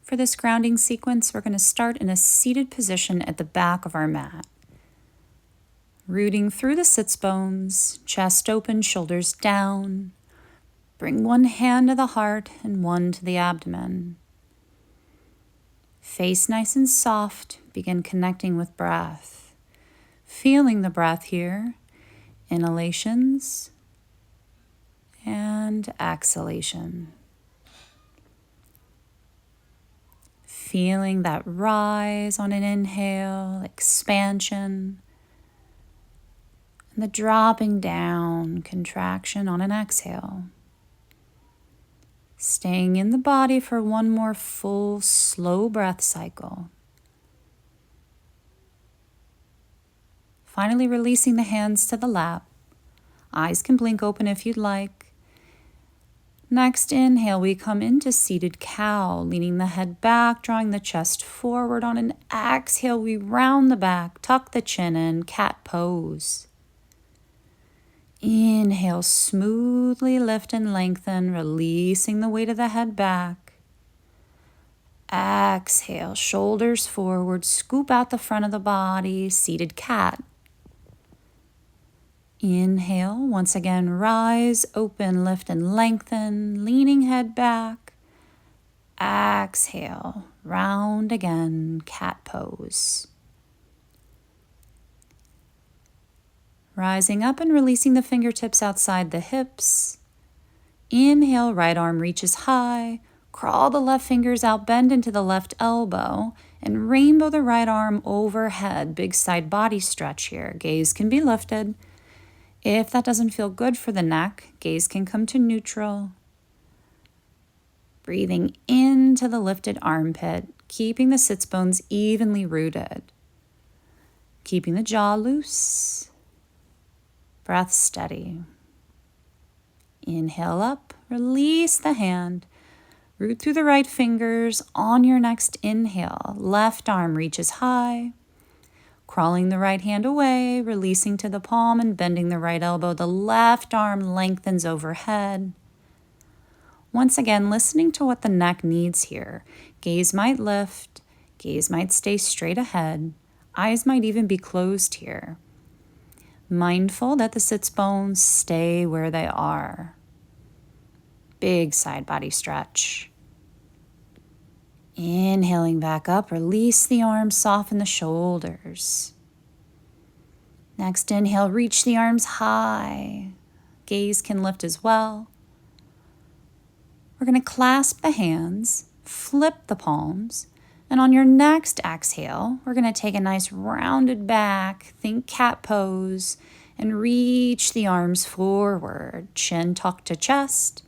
For this grounding sequence, we're going to start in a seated position at the back of our mat. Rooting through the sits bones, chest open, shoulders down. Bring one hand to the heart and one to the abdomen. Face nice and soft, begin connecting with breath. Feeling the breath here, inhalations and exhalation. Feeling that rise on an inhale, expansion, and the dropping down, contraction on an exhale. Staying in the body for one more full, slow breath cycle. Finally, releasing the hands to the lap. Eyes can blink open if you'd like. Next inhale, we come into seated cow, leaning the head back, drawing the chest forward. On an exhale, we round the back, tuck the chin in, cat pose. Inhale, smoothly lift and lengthen, releasing the weight of the head back. Exhale, shoulders forward, scoop out the front of the body, seated cat. Inhale, once again, rise, open, lift and lengthen, leaning head back. Exhale, round again, cat pose. Rising up and releasing the fingertips outside the hips. Inhale, right arm reaches high. Crawl the left fingers out, bend into the left elbow, and rainbow the right arm overhead. Big side body stretch here. Gaze can be lifted. If that doesn't feel good for the neck, gaze can come to neutral. Breathing into the lifted armpit, keeping the sits bones evenly rooted. Keeping the jaw loose. Breath steady. Inhale up, release the hand. Root through the right fingers. On your next inhale, left arm reaches high. Crawling the right hand away, releasing to the palm and bending the right elbow. The left arm lengthens overhead. Once again, listening to what the neck needs here. Gaze might lift, gaze might stay straight ahead. Eyes might even be closed here. Mindful that the sits bones stay where they are. Big side body stretch. Inhaling back up, release the arms, soften the shoulders. Next inhale, reach the arms high. Gaze can lift as well. We're going to clasp the hands, flip the palms, and on your next exhale, we're going to take a nice rounded back, think cat pose, and reach the arms forward, chin tucked to chest.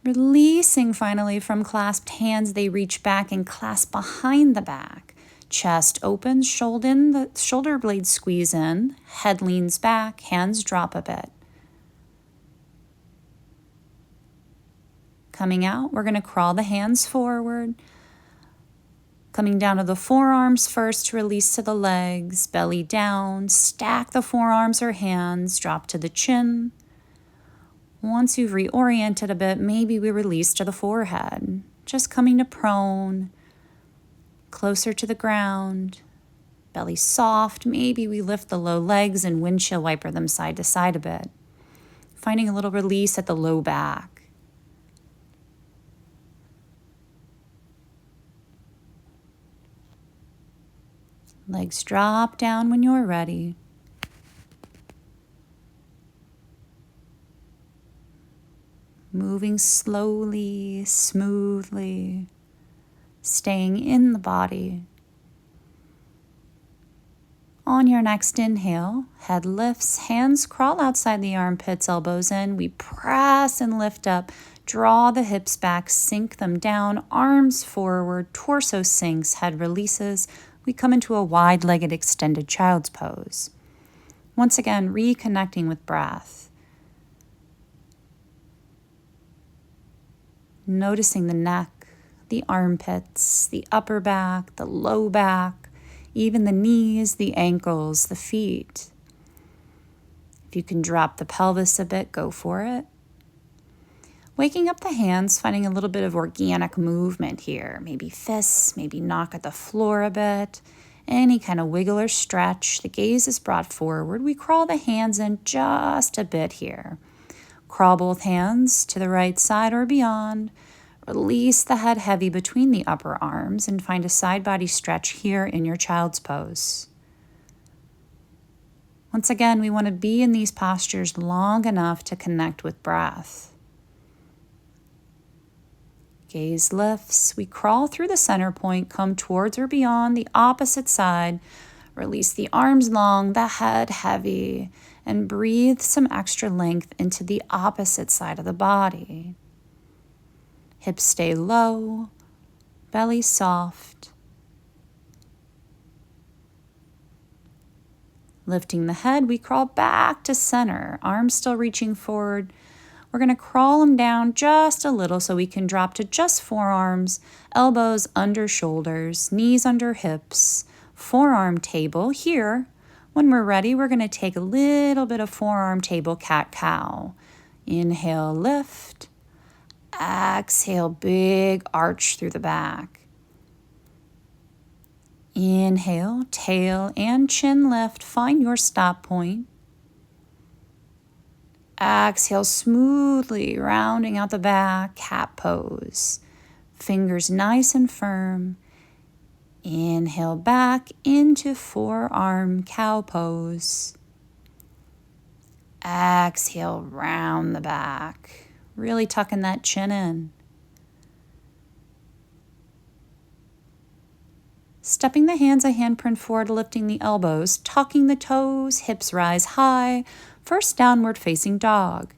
Releasing finally from clasped hands, they reach back and clasp behind the back. Chest opens, shoulder blades squeeze in, head leans back, hands drop a bit. Coming out, we're going to crawl the hands forward. Coming down to the forearms first, release to the legs, belly down, stack the forearms or hands, drop to the chin. Once you've reoriented a bit, maybe we release to the forehead, just coming to prone, closer to the ground, belly soft. Maybe we lift the low legs and windshield wiper them side to side a bit, finding a little release at the low back. Legs drop down when you're ready. Moving slowly, smoothly, staying in the body. On your next inhale, head lifts, hands crawl outside the armpits, elbows in. We press and lift up, draw the hips back, sink them down, arms forward, torso sinks, head releases. We come into a wide-legged extended child's pose. Once again, reconnecting with breath. Noticing the neck, the armpits, the upper back, the low back, even the knees, the ankles, the feet. If you can drop the pelvis a bit, go for it. Waking up the hands, finding a little bit of organic movement here. Maybe fists, maybe knock at the floor a bit. Any kind of wiggle or stretch. The gaze is brought forward. We crawl the hands in just a bit here. Crawl both hands to the right side or beyond. Release the head heavy between the upper arms and find a side body stretch here in your child's pose. Once again, we want to be in these postures long enough to connect with breath. Gaze lifts. We crawl through the center point, come towards or beyond the opposite side. Release the arms long, the head heavy, and breathe some extra length into the opposite side of the body. Hips stay low, belly soft. Lifting the head, we crawl back to center, arms still reaching forward. We're going to crawl them down just a little so we can drop to just forearms, elbows under shoulders, knees under hips, forearm table. Here, when we're ready, we're going to take a little bit of forearm table cat-cow. Inhale, lift. Exhale, big arch through the back. Inhale, tail and chin lift. Find your stop point. Exhale, smoothly rounding out the back, cat pose. Fingers nice and firm. Inhale back into forearm cow pose. Exhale, round the back. Really tucking that chin in. Stepping the hands a handprint forward, lifting the elbows, tucking the toes, hips rise high. First downward facing dog.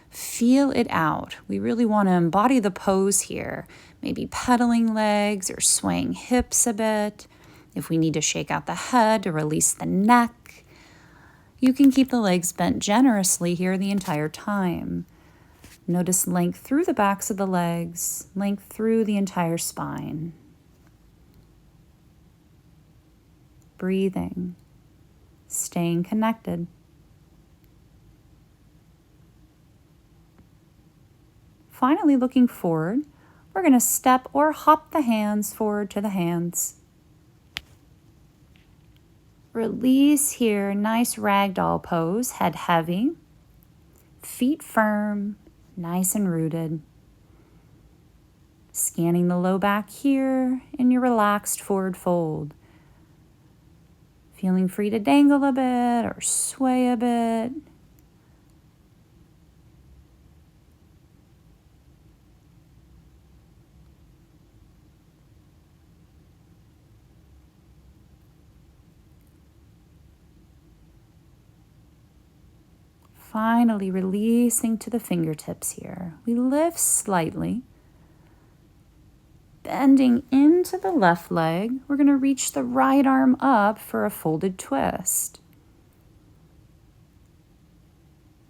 Feel it out. We really want to embody the pose here. Maybe pedaling legs or swaying hips a bit. If we need to shake out the head to release the neck, you can keep the legs bent generously here the entire time. Notice length through the backs of the legs, length through the entire spine. Breathing, staying connected. Finally, looking forward, we're going to step or hop the hands forward to the hands. Release here, nice ragdoll pose, head heavy, feet firm, nice and rooted. Scanning the low back here in your relaxed forward fold. Feeling free to dangle a bit or sway a bit. Finally, releasing to the fingertips here. We lift slightly. Bending into the left leg, we're going to reach the right arm up for a folded twist.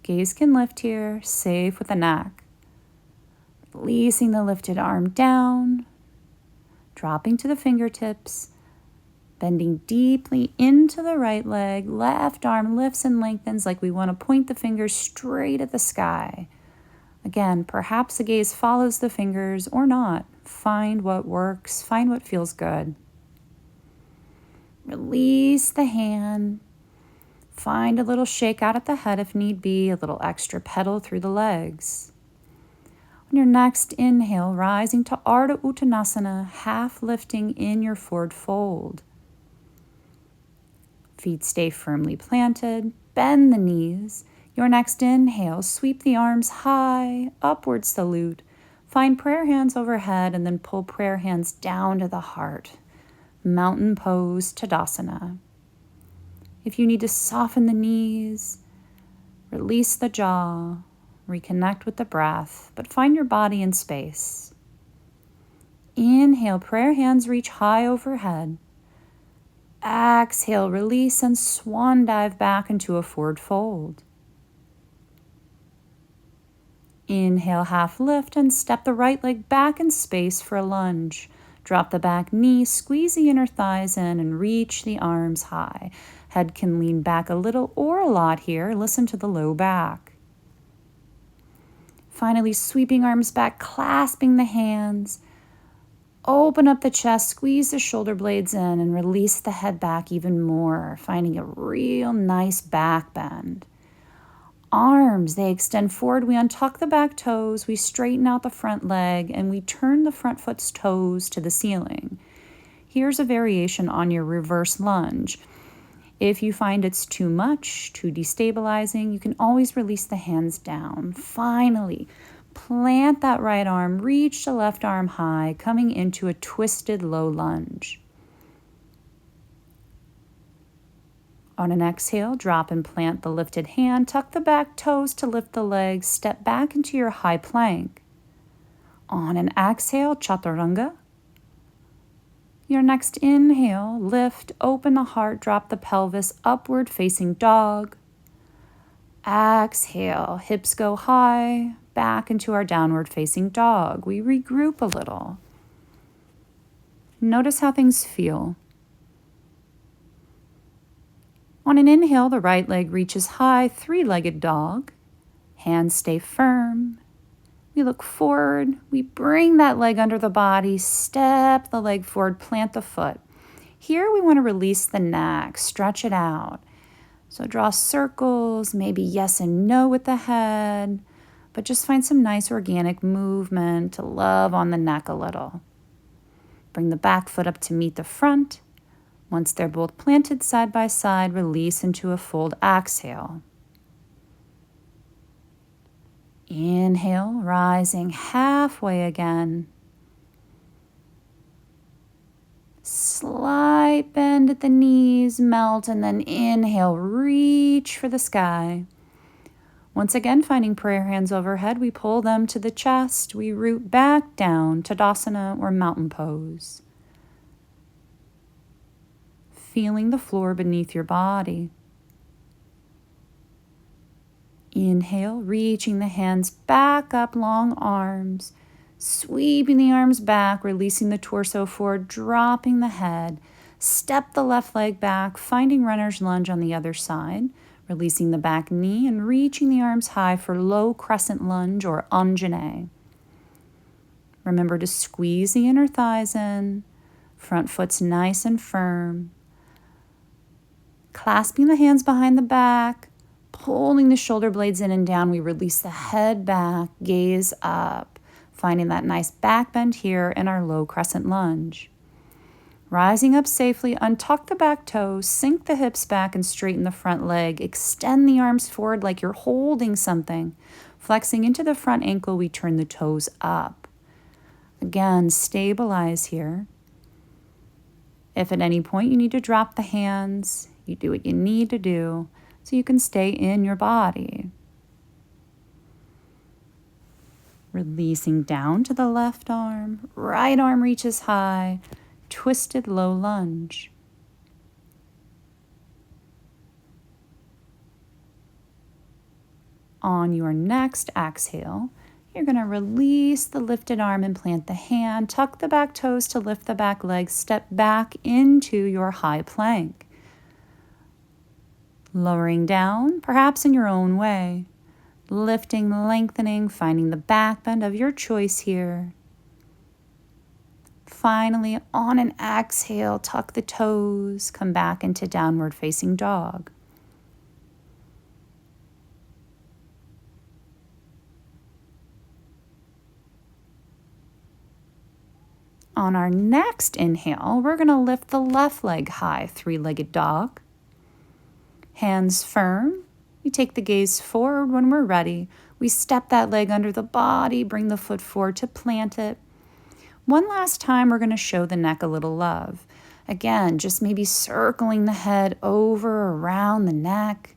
Gaze can lift here, safe with the neck. Releasing the lifted arm down, dropping to the fingertips, bending deeply into the right leg, left arm lifts and lengthens like we want to point the fingers straight at the sky. Again, perhaps the gaze follows the fingers or not. Find what works, find what feels good. Release the hand. Find a little shake out at the head if need be, a little extra pedal through the legs. On your next inhale, rising to Ardha Uttanasana, half lifting in your forward fold. Feet stay firmly planted, bend the knees. Your next inhale, sweep the arms high, upward salute. Find prayer hands overhead and then pull prayer hands down to the heart. Mountain pose, Tadasana. If you need to soften the knees, release the jaw, reconnect with the breath, but find your body in space. Inhale, prayer hands reach high overhead. Exhale, release and swan dive back into a forward fold. Inhale, half lift and step the right leg back in space for a lunge. Drop the back knee, squeeze the inner thighs in and reach the arms high. Head can lean back a little or a lot here. Listen to the low back. Finally, sweeping arms back, clasping the hands. Open up the chest, squeeze the shoulder blades in, and release the head back even more, finding a real nice back bend. Arms, they extend forward. We untuck the back toes, we straighten out the front leg, and we turn the front foot's toes to the ceiling. Here's a variation on your reverse lunge. If you find it's too much, too destabilizing, you can always release the hands down. Finally, plant that right arm, reach the left arm high, coming into a twisted low lunge. On an exhale, drop and plant the lifted hand, tuck the back toes to lift the legs, step back into your high plank. On an exhale, chaturanga. Your next inhale, lift, open the heart, drop the pelvis, upward facing dog. Exhale, hips go high, back into our downward facing dog. We regroup a little. Notice how things feel. On an inhale, the right leg reaches high, three-legged dog. Hands stay firm. We look forward, we bring that leg under the body, step the leg forward, plant the foot. Here we want to release the neck, stretch it out. So draw circles, maybe yes and no with the head, but just find some nice organic movement to love on the neck a little. Bring the back foot up to meet the front. Once they're both planted side by side, release into a fold exhale. Inhale, rising halfway again. Slight bend at the knees, melt, and then inhale, reach for the sky. Once again, finding prayer hands overhead, we pull them to the chest. We root back down, Tadasana or mountain pose. Feeling the floor beneath your body. Inhale, reaching the hands back up, long arms, sweeping the arms back, releasing the torso forward, dropping the head. Step the left leg back, finding runner's lunge on the other side, releasing the back knee and reaching the arms high for low crescent lunge or Anjane. Remember to squeeze the inner thighs in, front foot's nice and firm. Clasping the hands behind the back, pulling the shoulder blades in and down, we release the head back, gaze up, finding that nice back bend here in our low crescent lunge. Rising up safely, untuck the back toes, sink the hips back and straighten the front leg. Extend the arms forward like you're holding something. Flexing into the front ankle, we turn the toes up. Again, stabilize here. If at any point you need to drop the hands, you do what you need to do so you can stay in your body. Releasing down to the left arm, right arm reaches high, twisted low lunge. On your next exhale, you're going to release the lifted arm and plant the hand, tuck the back toes to lift the back leg, step back into your high plank. Lowering down, perhaps in your own way. Lifting, lengthening, finding the back bend of your choice here. Finally, on an exhale, tuck the toes, come back into downward facing dog. On our next inhale, we're going to lift the left leg high, three-legged dog. Hands firm. We take the gaze forward when we're ready. We step that leg under the body, bring the foot forward to plant it. One last time, we're going to show the neck a little love. Again, just maybe circling the head over, around the neck.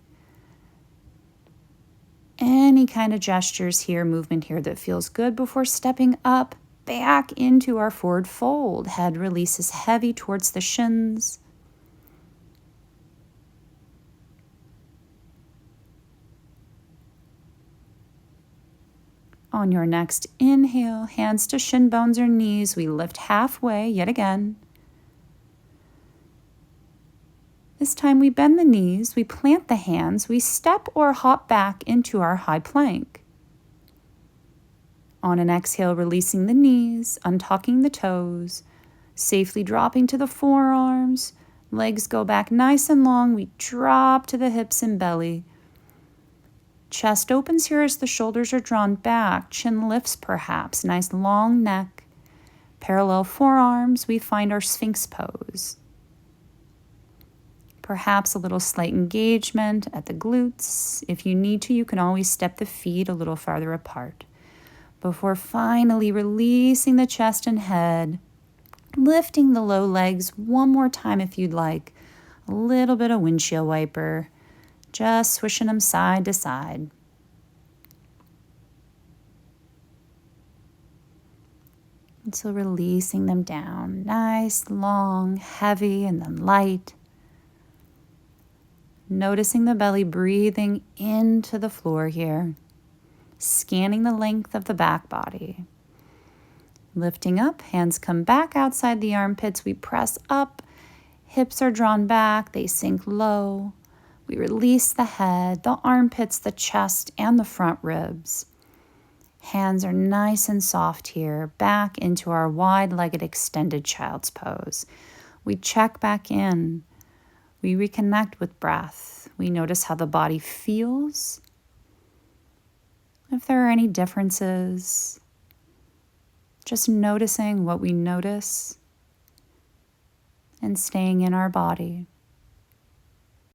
Any kind of gestures here, movement here that feels good before stepping up, back into our forward fold. Head releases heavy towards the shins. On your next inhale, hands to shin bones or knees, we lift halfway yet again. This time we bend the knees, we plant the hands, we step or hop back into our high plank. On an exhale, releasing the knees, untucking the toes, safely dropping to the forearms. Legs go back nice and long. We drop to the hips and belly. Chest opens here as the shoulders are drawn back. Chin lifts perhaps. Nice long neck. Parallel forearms. We find our Sphinx pose. Perhaps a little slight engagement at the glutes. If you need to, you can always step the feet a little farther apart. Before finally releasing the chest and head, lifting the low legs one more time if you'd like. A little bit of windshield wiper, just swishing them side to side. And so releasing them down, nice, long, heavy, and then light. Noticing the belly breathing into the floor here. Scanning the length of the back body. Lifting up, hands come back outside the armpits. We press up, hips are drawn back, they sink low. We release the head, the armpits, the chest, and the front ribs. Hands are nice and soft here, back into our wide-legged extended child's pose. We check back in. We reconnect with breath. We notice how the body feels. If there are any differences, just noticing what we notice and staying in our body.